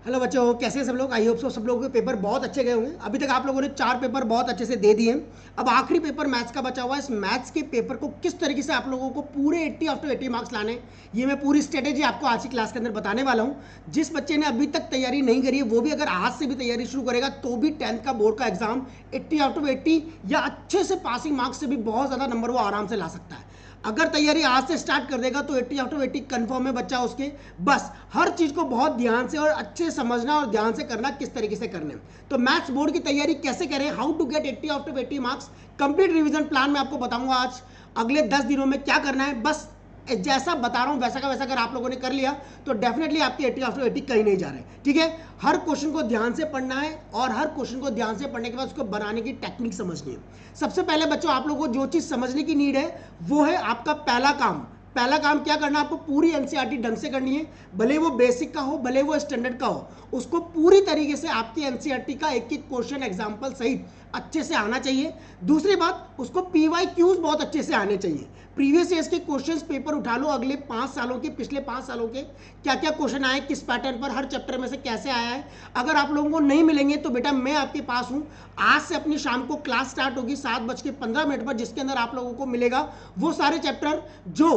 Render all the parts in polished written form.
Hello बच्चों, कैसे हैं सब लोग। आई होप सो सब लोगों के पेपर बहुत अच्छे गए होंगे। अभी तक आप लोगों ने 4 पेपर बहुत अच्छे से दे दिए हैं। अब आखिरी पेपर मैथ्स का बचा हुआ है। इस मैथ्स के पेपर को किस तरीके से आप लोगों को पूरे 80 आउट ऑफ 80 मार्क्स लाने हैं, ये मैं पूरी स्ट्रेटेजी आपको आज की क्लास के अंदर बताने वाला हूँ। जिस बच्चे ने अभी तक तैयारी नहीं करी है वो भी अगर आज से भी तैयारी शुरू करेगा तो भी 10th का बोर्ड का एग्जाम 80 आउट ऑफ 80 या अच्छे से पासिंग मार्क्स से भी बहुत ज़्यादा नंबर वो आराम से ला सकता है। अगर तैयारी आज से स्टार्ट कर देगा तो 80 आउट ऑफ 80 कंफर्म है बच्चा उसके। बस हर चीज को बहुत ध्यान से और अच्छे से समझना और ध्यान से करना किस तरीके से करने। तो मैथ्स बोर्ड की तैयारी कैसे करें, how to get 80 out of 80 marks, complete revision plan मैं आपको बताऊंगा आज। अगले 10 दिनों में क्या करना है, बस जैसा बता रहा हूं वैसा का वैसा अगर आप लोगों ने कर लिया तो डेफिनेटली आपके 80 आउट ऑफ 80 कहीं नहीं जा रहे। ठीक है, हर क्वेश्चन को ध्यान से पढ़ना है और हर क्वेश्चन को ध्यान से पढ़ने के बाद उसको बनाने की टेक्निक समझनी है। सबसे पहले बच्चों आप लोगों को जो चीज समझने की नीड है वो है आपका पहला काम। पहला काम क्या करना, आपको पूरी एनसीईआरटी ढंग से करनी है। भले वो बेसिक का हो भले वो स्टैंडर्ड का हो, उसको पूरी तरीके से आपकी एनसीईआरटी का एक एक क्वेश्चन एग्जांपल सहित अच्छे से आना चाहिए। दूसरी बात, उसको पीवाईक्यूज बहुत अच्छे से आने चाहिए। प्रीवियस ईयर्स के क्वेश्चंस पेपर उठा लो, अगले 5 सालों के, पिछले 5 सालों के क्या क्या क्वेश्चन आए, किस पैटर्न पर, हर चैप्टर में से कैसे आया है। अगर आप लोगों को नहीं मिलेंगे तो बेटा मैं आपके पास हूं। आज से अपनी शाम को क्लास स्टार्ट होगी 7:15 पर, जिसके अंदर आप लोगों को मिलेगा वो सारे चैप्टर जो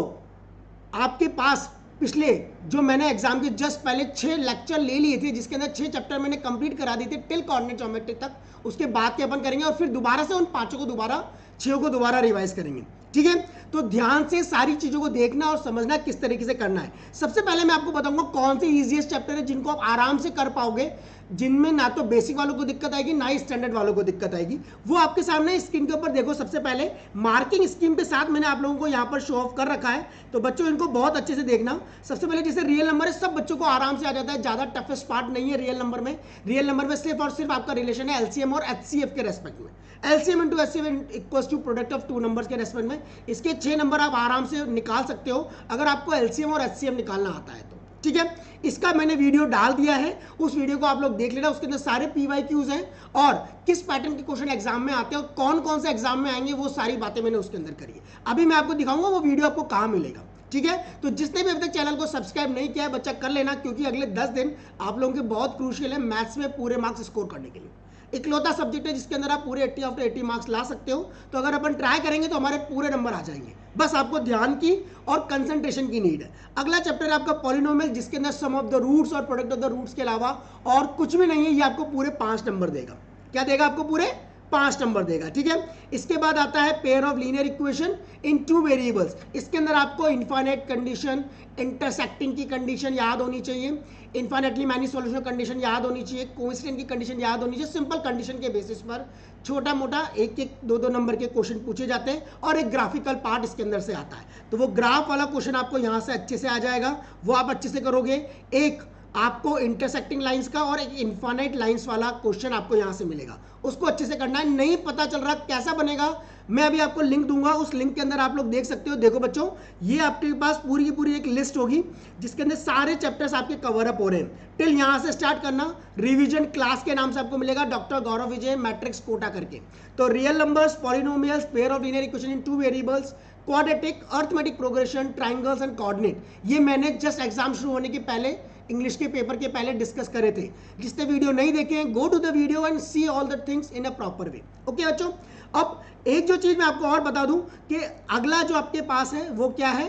आपके पास पिछले जो मैंने एग्जाम के जस्ट पहले 6 लेक्चर ले लिए थे, जिसके अंदर 6 चैप्टर मैंने कंप्लीट करा दिए थे टिल कोऑर्डिनेट ज्योमेट्री तक। उसके बाद के अपन करेंगे और फिर दोबारा से उन 5 को दोबारा 6 को दोबारा रिवाइज करेंगे। ठीक है, तो ध्यान से सारी चीजों को देखना और समझना किस तरीके से करना है। सबसे पहले मैं आपको बताऊंगा कौन से इजीएस्ट चैप्टर है जिनको आप आराम से कर पाओगे, जिनमें ना तो बेसिक वालों को दिक्कत आएगी ना ही स्टैंडर्ड वालों को दिक्कत आएगी। वो आपके सामने स्क्रीन के ऊपर देखो। सबसे पहले मार्किंग स्कीम के साथ मैंने आप लोगों को यहाँ पर शो ऑफ कर रखा है, तो बच्चों इनको बहुत अच्छे से देखना। सबसे पहले जैसे रियल नंबर है, सब बच्चों को आराम से आ जाता है, ज्यादा टफेस्ट पार्ट नहीं है रियल नंबर में। रियल नंबर में सिर्फ और सिर्फ आपका रिलेशन है एलसीएम और एचसीएफ के रेस्पेक्ट में। LCM into HCF equals to product of 2 numbers के रेस्पेक्ट में। इसके 6 नंबर आप आराम से निकाल सकते हो अगर आपको एलसीएम और एचसीएफ निकालना आता है तो। ठीक है, इसका मैंने वीडियो डाल दिया है, उस वीडियो को आप लोग देख लेना। उसके अंदर सारे पीवाईक्यूज हैं और किस पैटर्न के क्वेश्चन एग्जाम में आते हैं और कौन कौन से एग्जाम में आएंगे वो सारी बातें मैंने उसके अंदर करी है। अभी मैं आपको दिखाऊंगा वो वीडियो आपको कहां मिलेगा। ठीक है, तो जिसने भी अभी तक चैनल को सब्सक्राइब नहीं किया है बच्चा कर लेना, क्योंकि अगले 10 दिन आप लोगों के बहुत क्रूशियल है मैथ्स में पूरे मार्क्स स्कोर करने के लिए। इकलौता सब्जेक्ट है जिसके अंदर आप पूरे 80 आउट ऑफ 80 मार्क्स ला सकते हो। तो अगर अपन ट्राई करेंगे तो हमारे पूरे नंबर आ जाएंगे। बस आपको ध्यान की और कंसंट्रेशन की नीड है। अगला चैप्टर है आपका पॉलिनोमियल, जिसके अंदर सम ऑफ द रूट्स और प्रोडक्ट ऑफ द रूट्स के अलावा और कुछ भी नहीं है। ये आपको पूरे 5 नंबर देगा। क्या देगा आपको? पूरे 5 नंबर देगा। ठीक है, इसके बाद आता है pair of linear equation in 2 variables. इसके अंदर आपको इनफाइनाइट कंडीशन, इंटरसेक्टिंग की कंडीशन याद होनी चाहिए, इनफाइनाइटली मैनी सॉल्यूशन कंडीशन याद होनी चाहिए, कोइंसिडेंट की कंडीशन याद होनी चाहिए। सिंपल कंडीशन के बेसिस पर छोटा मोटा एक एक 2-2 नंबर के क्वेश्चन पूछे जाते हैं और एक ग्राफिकल पार्ट इसके अंदर से आता है। तो वो ग्राफ वाला क्वेश्चन आपको यहां से अच्छे से आ जाएगा, वो आप अच्छे से करोगे। एक आपको इंटरसेक्टिंग लाइंस का और एक इनफाइनाइट लाइंस वाला क्वेश्चन आपको यहां से मिलेगा, उसको अच्छे से करना है। नहीं पता चल रहा कैसा बनेगा, मैं अभी आपको लिंक दूंगा, उस लिंक के अंदर आप लोग देख सकते हो। देखो बच्चों, ये आपके पास पूरी की पूरी एक लिस्ट होगी जिसके अंदर सारे चैप्टर्स आपके कवर अप हो रहे हैं। टिल यहां से स्टार्ट करना। रिवीजन क्लास के नाम से आपको मिलेगा, डॉक्टर गौरव विजय मैट्रिक्स कोटा करके। तो real numbers, polynomials, pair of linear equation in 2 variables, quadratic, arithmetic progression, triangles and coordinate, ये मैंने जस्ट एग्जाम शुरू होने के पहले इंग्लिश के पेपर के पहले डिस्कस करे थे। जिसने वीडियो नहीं देखे हैं, go to the video and see all the things in a proper way. Okay बच्चों, अब एक जो चीज मैं आपको और बता दूं कि अगला जो आपके पास है वो क्या है,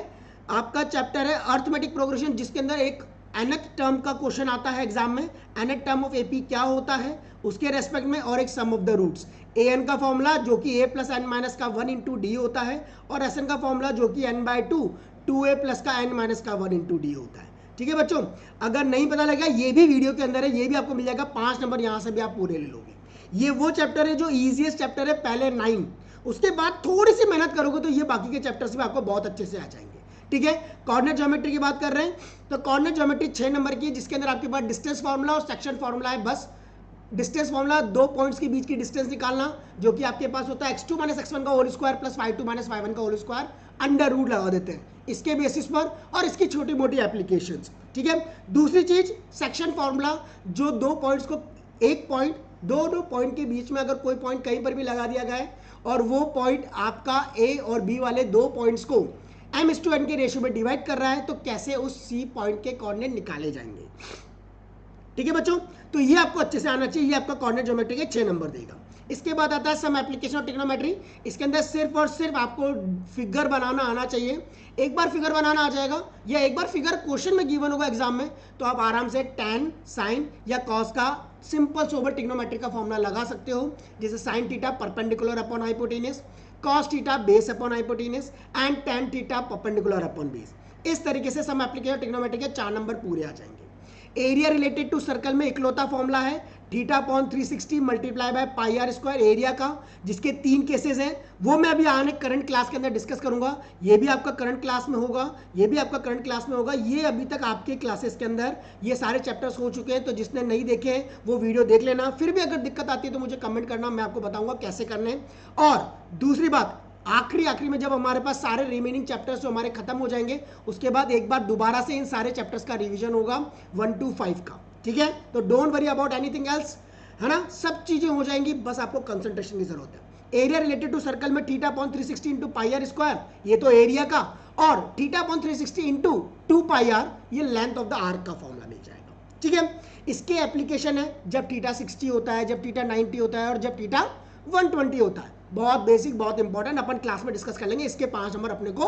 आपका चैप्टर है अर्थमेटिक प्रोग्रेशन, जिसके अंदर एक nth टर्म का क्वेश्चन आता है एग्जाम में। nth टर्म ऑफ एपी क्या होता है उसके रेस्पेक्ट में, और एक सम ऑफ द रूट्स। an का फॉर्मूला जो कि a प्लस n माइनस का 1 इंटू डी होता है, और sn का फॉर्मूला जो कि n/2 2a प्लस का n माइनस का 1 इंटू डी होता है। ठीक है बच्चों, अगर नहीं पता लगा ये भी वीडियो के अंदर है, ये भी आपको मिल जाएगा। 5 नंबर यहां से भी आप पूरे ले लोगे। ये वो चैप्टर है जो इजीएस्ट चैप्टर है, पहले 9। उसके बाद थोड़ी सी मेहनत करोगे तो ये बाकी के चैप्टर्स भी आपको बहुत अच्छे से आ जाएंगे। ठीक है, कोऑर्डिनेट ज्योमेट्री की बात कर रहे हैं तो कोऑर्डिनेट ज्योमेट्री 6 नंबर की है, जिसके अंदर आपके पास डिस्टेंस फार्मूला और सेक्शन फार्मूला है। बस डिस्टेंस फार्मूला 2 पॉइंट्स के बीच की डिस्टेंस निकालना, जो कि आपके पास होता है x2 माइनस x1 का whole square plus y2 minus y1 का होल स्क्वायर, अंडर रूट लगा देते हैं इसके बेसिस पर, और इसकी छोटी मोटी एप्लीकेशंस। ठीक है, दूसरी चीज सेक्शन फार्मूला, जो 2 पॉइंट्स को एक पॉइंट, दो पॉइंट के बीच में अगर कोई पॉइंट कहीं पर भी लगा दिया गया है और वो पॉइंट आपका ए और बी वाले 2 पॉइंट्स को m/n के रेशियो में डिवाइड कर रहा है, तो कैसे उस सी पॉइंट के कोऑर्डिनेट निकाले जाएंगे। ठीक है बच्चों, तो ये आपको अच्छे से आना चाहिए। ये आपका कोऑर्डिनेट ज्योमेट्री के 6 नंबर देगा। इसके बाद आता है सम एप्लीकेशन ऑफ ट्रिग्नोमेट्री। इसके अंदर सिर्फ और सिर्फ आपको फिगर बनाना आना चाहिए। एक बार फिगर बनाना आ जाएगा या एक बार फिगर क्वेश्चन में गिवन होगा एग्जाम में, तो आप आराम से टैन, साइन या कॉस का सिंपल सोबर ट्रिग्नोमेट्री का फॉर्मूला लगा सकते हो, जैसे sine theta perpendicular upon hypotenuse, cos theta base upon hypotenuse and tan theta perpendicular upon base. इस तरीके से सम एप्लीकेशन ट्रिग्नोमेट्री के 4 नंबर पूरे आ जाएंगे। एरिया रिलेटेड टू सर्कल में इकलौता फॉर्मूला है theta upon 360 multiply by pi R square area का, जिसके 3 केसेस हैं, वो मैं अभी आने करंट क्लास के अंदर डिस्कस करूंगा। ये भी आपका करंट क्लास में होगा, ये भी आपका करंट क्लास में होगा। ये अभी तक आपके क्लासेस के अंदर ये सारे चैप्टर्स हो चुके हैं, तो जिसने नहीं देखे वो वीडियो देख लेना। फिर भी अगर दिक्कत आती है तो मुझे कमेंट करना, मैं आपको बताऊंगा कैसे करने। और दूसरी बात, आखिरी में जब हमारे पास सारे रिमेनिंग चैप्टर्स जो हमारे खत्म हो जाएंगे, उसके बाद एक बार दोबारा से इन सारे चैप्टर्स का रिवीजन होगा 1 to 5 का। ठीक है, तो don't worry about anything else, है ना, सब चीजें हो जाएंगी, बस आपको कंसंट्रेशन की जरूरत है। एरिया रिलेटेड टू सर्कल में theta upon 360 into pi R square, ये तो एरिया का, और theta upon 360 into 2 pi R, ये लेंथ ऑफ द आर्क का फॉर्मूला मिल जाएगा। ठीक है, इसके एप्लीकेशन है जब थीटा 60 होता है, जब थीटा 90 होता है और जब थीटा 120 होता है। बहुत बेसिक, बहुत इंपॉर्टेंट, अपन क्लास में डिस्कस कर लेंगे। इसके 5 नंबर अपने को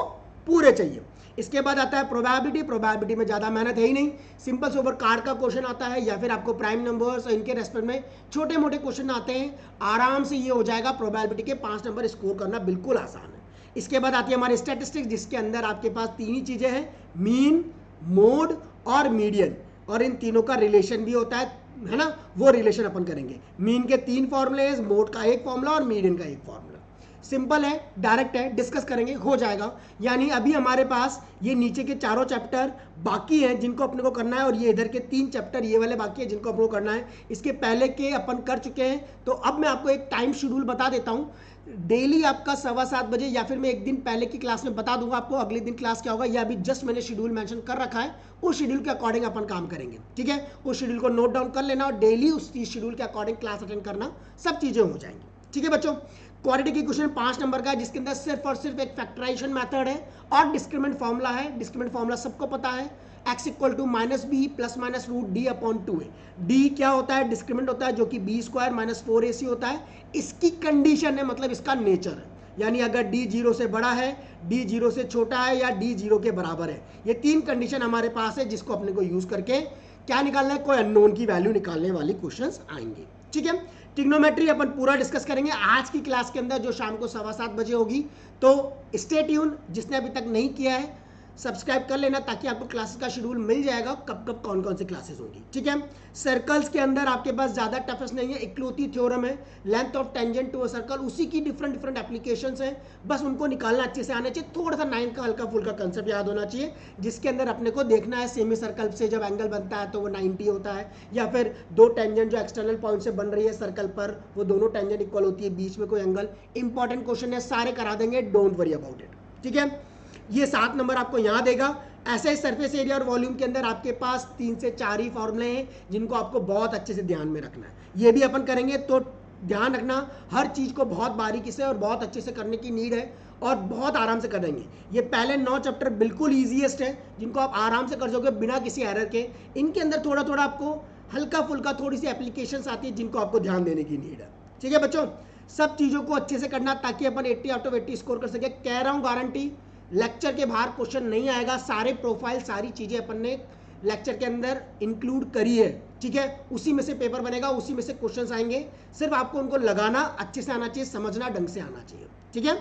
पूरे चाहिए। इसके बाद आता है प्रोबेबिलिटी। प्रोबेबिलिटी में ज्यादा मेहनत है ही नहीं, सिंपल से ओवर कार्ड का क्वेश्चन आता है या फिर आपको प्राइम नंबर्स और इनके रेस्पेक्ट में छोटे मोटे क्वेश्चन आते हैं, आराम से ये हो जाएगा। प्रोबेबिलिटी के 5 नंबर स्कोर करना बिल्कुल आसान है। इसके बाद आती है हमारी स्टैटिस्टिक्स, जिसके अंदर आपके पास 3 ही चीजें हैं, मीन, मोड और मीडियन, और इन तीनों का रिलेशन भी होता है ना, वो रिलेशन अपन करेंगे। मीन के 3 फॉर्मूले, मोड का 1 फॉर्मूला और मीडियन का 1 फॉर्मूला। सिंपल है, डायरेक्ट है, डिस्कस करेंगे, हो जाएगा। यानी अभी हमारे पास ये नीचे के 4 चैप्टर बाकी हैं जिनको अपने को करना है, और ये इधर के 3 चैप्टर ये वाले बाकी है जिनको अपने को करना है। इसके पहले के अपन कर चुके हैं, तो अब मैं आपको एक टाइम शेड्यूल बता देता हूँ। डेली आपका 7:15 बजे, या फिर मैं एक दिन पहले की क्लास में बता दूंगा आपको अगले दिन क्लास क्या होगा, या अभी जस्ट मैंने शेड्यूल मेंशन कर रखा है, उस शेड्यूल के अकॉर्डिंग अपन काम करेंगे। ठीक है, उस शेड्यूल को नोट डाउन कर लेना और डेली उस शेड्यूल के अकॉर्डिंग क्लास अटेंड करना, सब चीजें हो जाएंगी। ठीक है बच्चों, क्वाड्रेटिक इक्वेशन 5 नंबर का है, जिसके अंदर सिर्फ और सिर्फ एक फैक्टराइजेशन मेथड है और डिस्क्रिमिनेंट फॉर्मूला है। डिस्क्रिमिनेंट फॉर्मूला सबको पता है, x equal to -b plus minus root d upon 2a। d क्या होता है, डिस्क्रिमिनेंट होता है, जो कि b स्क्वायर माइनस 4ac होता है। इसकी कंडीशन है, मतलब इसका नेचर है, यानी अगर d 0 से बड़ा है, d 0 से छोटा है या d 0 के बराबर है। ये 3 कंडीशन हमारे पास है, जिसको अपने को यूज करके क्या निकालना है, कोई अननोन की वैल्यू निकालने वाली क्वेश्चंस आएंगे। ठीक है, ट्रिग्नोमेट्री अपन पूरा डिस्कस करेंगे आज की क्लास के अंदर, जो शाम को 7:15 बजे होगी। तो स्टे ट्यून, जिसने अभी तक नहीं किया है सब्सक्राइब कर लेना, ताकि आपको क्लासेस का शेड्यूल मिल जाएगा, कब कब कौन कौन सी क्लासेस होगी। ठीक है, सर्कल्स के अंदर आपके पास ज्यादा टफेस्ट नहीं है, इकलौती थ्योरम है, length of tangent to a circle, उसी की डिफरेंट डिफरेंट एप्लीकेशंस हैं, बस उनको निकालना अच्छे से आना चाहिए। थोड़ा सा 9 का हल्का फुल्का कंसेप्ट याद होना चाहिए, जिसके अंदर अपने को देखना है सेमी सर्कल से जब एंगल बनता है तो वो 90 होता है, या फिर 2 टेंजेंट जो एक्सटर्नल पॉइंट से बन रही है सर्कल पर, वो दोनों टेंजेंट इक्वल होती है, बीच में कोई एंगल। इंपॉर्टेंट क्वेश्चन है, सारे करा देंगे, डोंट वरी अबाउट इट। ठीक है, ये 7 नंबर आपको यहाँ देगा। ऐसे ही सरफेस एरिया और वॉल्यूम के अंदर आपके पास 3 से 4 ही फॉर्मूले हैं, जिनको आपको बहुत अच्छे से ध्यान में रखना है। ये भी अपन करेंगे, तो ध्यान रखना, हर चीज को बहुत बारीकी से और बहुत अच्छे से करने की नीड है, और बहुत आराम से कर देंगे। ये पहले 9 चैप्टर बिल्कुल ईजीएस्ट है, जिनको आप आराम से कर दोगे बिना किसी एरर के। इनके अंदर थोड़ा थोड़ा आपको हल्का फुल्का थोड़ी सी एप्लीकेशंस आती है, जिनको आपको ध्यान देने की नीड है। ठीक है बच्चों, सब चीजों को अच्छे से करना, ताकि अपन 80 आउट ऑफ 80 स्कोर कर सके। कह रहा हूँ गारंटी, लेक्चर के बाहर क्वेश्चन नहीं आएगा, सारे प्रोफाइल सारी चीजें अपन ने लेक्चर के अंदर इंक्लूड करी है। ठीक है, उसी में से पेपर बनेगा, उसी में से क्वेश्चंस आएंगे, सिर्फ आपको उनको लगाना अच्छे से आना चाहिए, समझना ढंग से आना चाहिए। ठीक है,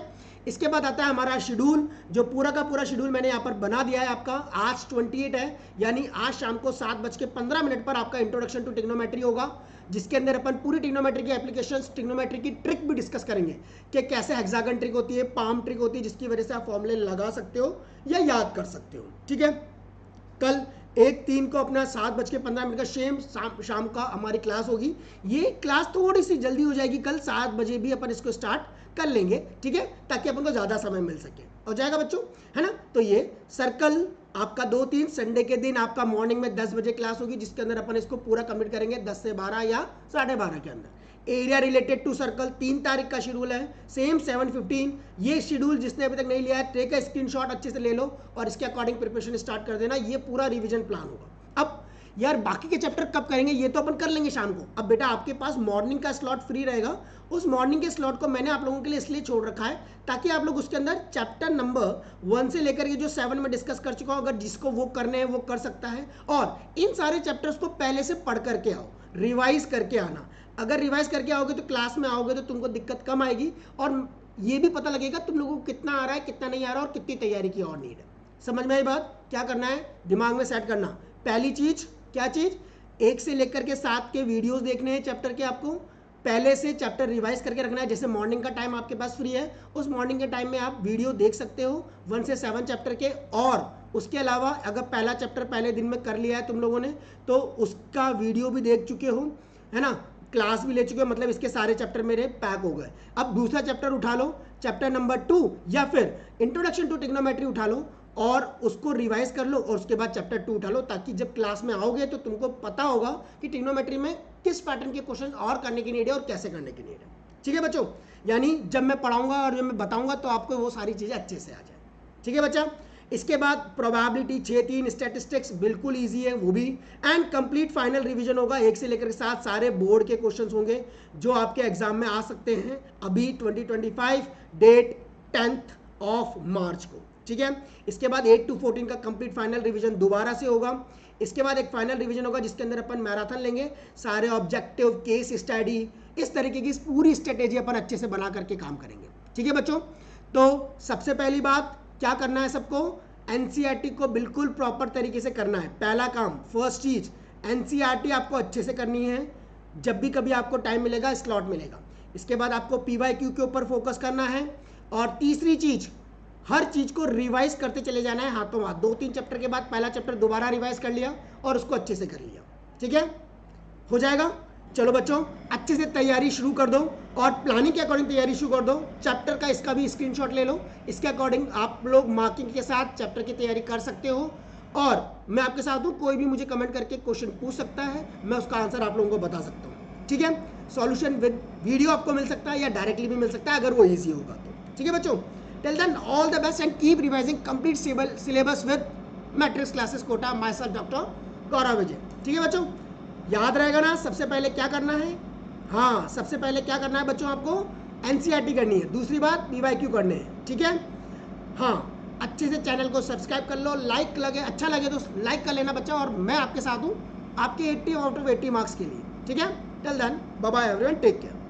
इसके बाद आता है हमारा शेड्यूल, जो पूरा का पूरा शेड्यूल मैंने यहाँ पर बना दिया है आपका। आज 28 है, यानी आज शाम को 7:15 पर आपका इंट्रोडक्शन टू ट्रिग्नोमेट्री होगा, जिसके अंदर अपन पूरी ट्रिग्नोमेट्री की एप्लीकेशंस, ट्रिग्नोमेट्री की ट्रिक भी डिस्कस करेंगे कि कैसे हेक्सागन ट्रिक होती है, पाम ट्रिक होती है, जिसकी वजह से आप फॉर्मूले लगा सकते हो या याद कर सकते हो। ठीक है, कल 1/3 को अपना 7:15 का शाम का हमारी क्लास होगी। ये क्लास थोड़ी सी जल्दी हो जाएगी, कल 7 बजे भी अपन इसको स्टार्ट कर लेंगे। ठीक है, ताकि अपन को ज्यादा समय मिल सके, हो जाएगा बच्चों, है ना। तो ये सर्कल आपका 2-3 संडे के दिन आपका मॉर्निंग में 10 बजे क्लास होगी, जिसके अंदर अपन इसको पूरा कंप्लीट करेंगे 10 से 12 या 12:30 के अंदर। एरिया रिलेटेड टू सर्कल 3 तारीख का शेड्यूल है, सेम 7:15। ये शेड्यूल जिसने अभी तक नहीं लिया है, टेक का स्क्रीनशॉट अच्छे से ले लो और इसके अकॉर्डिंग प्रिपरेशन स्टार्ट कर देना। ये पूरा रिवीजन प्लान होगा। अब यार बाकी के चैप्टर कब करेंगे, ये तो अपन कर लेंगे शाम को। अब बेटा आपके पास मॉर्निंग का स्लॉट फ्री रहेगा, उस मॉर्निंग के स्लॉट को मैंने आप लोगों के लिए इसलिए छोड़ रखा है ताकि आप लोग उसके अंदर चैप्टर नंबर 1 से लेकर के जो 7 में डिस्कस कर चुका हूँ, अगर जिसको वो करने हैं वो कर सकता है। और इन सारे चैप्टर्स को पहले से पढ़ करके आओ, रिवाइज करके आना। अगर रिवाइज करके आओगे तो क्लास में आओगे तो तुमको दिक्कत कम आएगी और ये भी पता लगेगा तुम लोगों को कितना आ रहा है, कितना नहीं आ रहा और कितनी तैयारी की और नीड है। समझ में आई बात? क्या करना है, दिमाग में सेट करना। पहली चीज क्या चीज, 1 से लेकर के 7 के वीडियोस देखने हैं चैप्टर के, आपको पहले से चैप्टर रिवाइज करके रखना है। जैसे मॉर्निंग का टाइम आपके पास फ्री है, उस मॉर्निंग के टाइम में आप वीडियो देख सकते हो 1 से 7 चैप्टर के। और उसके अलावा अगर पहला चैप्टर पहले दिन में कर लिया है तुम लोगों ने तो उसका वीडियो भी देख चुके हो, है ना, क्लास भी ले चुके हो, मतलब इसके सारे चैप्टर मेरे पैक हो गए। अब दूसरा चैप्टर उठा लो, चैप्टर नंबर 2 या फिर इंट्रोडक्शन टू ट्रिग्नोमेट्री उठा लो और उसको रिवाइज कर लो और उसके बाद चैप्टर 2 उठा लो, ताकि जब क्लास में आओगे तो तुमको पता होगा कि ट्रिग्नोमेट्री में किस पैटर्न के क्वेश्चन और करने की नीड है और कैसे करने की नीड है। ठीक है बच्चों, यानी जब मैं पढ़ाऊंगा और जब मैं बताऊंगा तो आपको वो सारी चीजें अच्छे से आ जाए। ठीक है बच्चा, इसके बाद प्रोबेबिलिटी 6-3, स्टैटिस्टिक्स बिल्कुल इजी है वो भी, एंड कंप्लीट फाइनल रिवीजन होगा 1 से लेकर 7 सारे बोर्ड के क्वेश्चंस होंगे जो आपके एग्जाम में आ सकते हैं अभी 2025 डेट 10th ऑफ मार्च को। ठीक है, इसके बाद 8 to 14 का कंप्लीट फाइनल रिवीजन दोबारा से होगा। इसके बाद एक फाइनल रिवीजन होगा जिसके अंदर अपन मैराथन लेंगे, सारे ऑब्जेक्टिव, केस स्टडी, इस तरीके की पूरी स्ट्रेटेजी अपन अच्छे से बना करके काम करेंगे। ठीक है बच्चों, तो सबसे पहली बात क्या करना है सबको, एनसीईआरटी को बिल्कुल प्रॉपर तरीके से करना है। पहला काम, फर्स्ट चीज, एनसीईआरटी आपको अच्छे से करनी है। जब भी कभी आपको टाइम मिलेगा, स्लॉट मिलेगा। इसके बाद आपको पीवाईक्यू के ऊपर फोकस करना है। और तीसरी चीज, हर चीज को रिवाइज करते चले जाना है हाथों हाथ। 2-3 चैप्टर के बाद पहला चैप्टर दोबारा रिवाइज कर लिया और उसको अच्छे से कर लिया। ठीक है, हो जाएगा। चलो बच्चों, अच्छे से तैयारी शुरू कर दो और प्लानिंग के अकॉर्डिंग तैयारी शुरू कर दो। चैप्टर का इसका भी स्क्रीनशॉट ले लो, इसके अकॉर्डिंग आप लोग मार्किंग के साथ चैप्टर की तैयारी कर सकते हो। और मैं आपके साथ हूँ, कोई भी मुझे कमेंट करके क्वेश्चन पूछ सकता है, मैं उसका आंसर आप लोगों को बता सकता हूँ। ठीक है, सॉल्यूशन विद वीडियो आपको मिल सकता है या डायरेक्टली भी मिल सकता है अगर वो ईजी होगा तो। ठीक है बच्चों, till then all the best and keep revising complete syllabus with Matrix classes Kota, myself doctor Gaurav Vijay. ठीक है बच्चों, याद रहेगा ना सबसे पहले क्या करना है, हाँ सबसे पहले क्या करना है बच्चों, आपको एनसीईआरटी करनी है, दूसरी बात पीवाईक्यू करने हैं। ठीक है, हाँ अच्छे से चैनल को सब्सक्राइब कर लो, लाइक लगे, अच्छा लगे तो लाइक कर लेना बच्चा, और मैं आपके साथ हूँ आपके 80 आउट ऑफ 80 मार्क्स के लिए। ठीक है, till then bye bye everyone, take care.